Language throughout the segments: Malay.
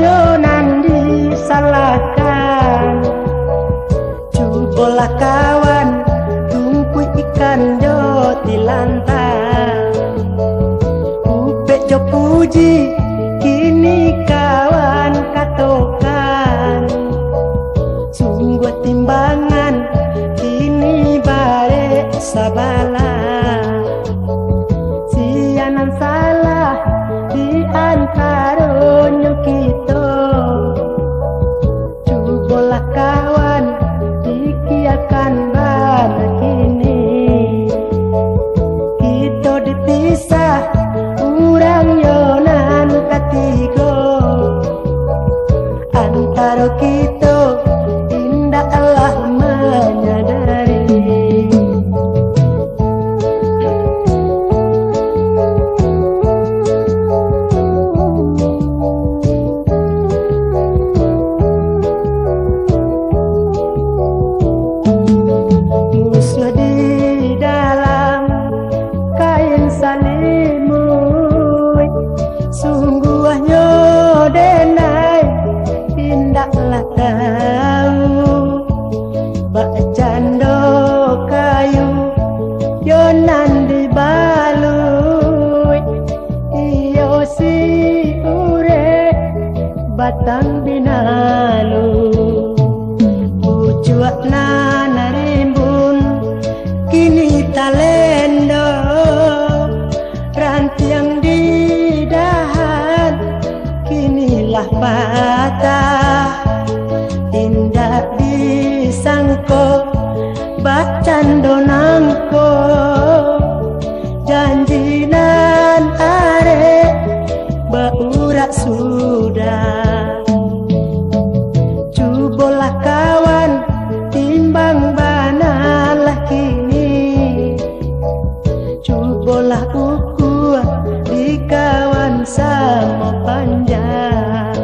Jonan disalahkan, cubolah kawan tumpu ikan jo tilantang. Upek jo puji kini kawan katokan, sungguh timbangan kini bare sabala. Sianan salah di antaronyo kita, cubolah kawan dikiakan bana kini. Kita dipisah urang yonan katigo, antara kita indah Allah menyadari. Musuh di dalam kain salimui, sungguhnya denai tindaklah tahu. Bak jando kayu yonan dibalui, iyo si ure batang binalu. Bucuak narimbun kini talendo, rantiang di dahan kinilah patah. Indah disangko bacando nangko, janjinan are baurak sudah. Cubolah kawan timbang banalah kini, cubolah ukur di kawan sama panjang.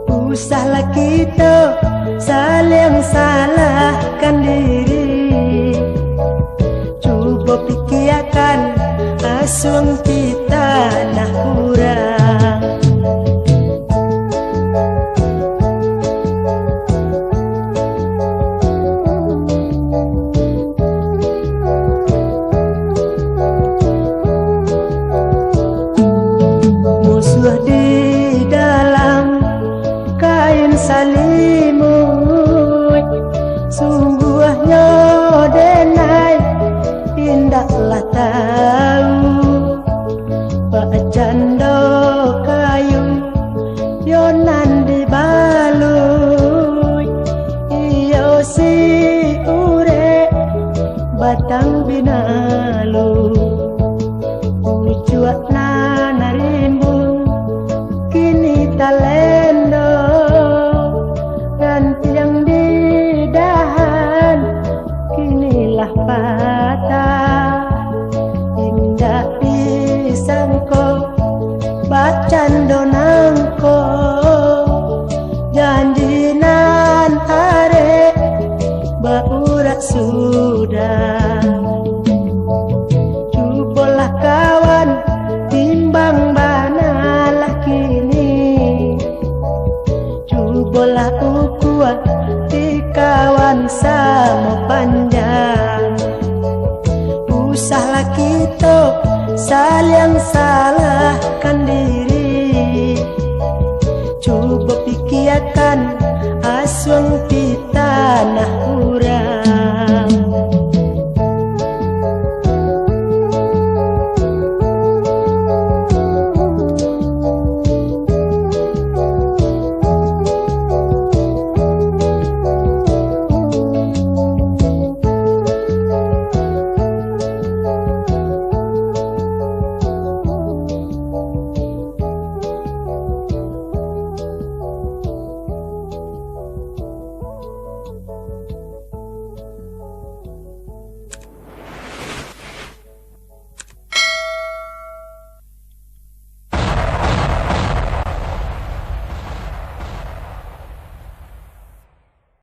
Usahlah kita saling salahkan diri, cuba pikirkan asung kita nah kurang. Musuh di dalam kain salimui, sungguhnya denai tindaklah tahu. Pak jando kayu yonan dibalui, iyo si ure batang binalu. Ucuak narimbun kini talendo, rantiang di dahan kinilah patah. Indah pisangko bacando nangko, janjinan are baurak sudah. Cubolah kawan timbang banalah kini, cubolah ukur di kawan sama panjang. Usahlah kita saling salahkan diri, coba pikirkan aswang kita nah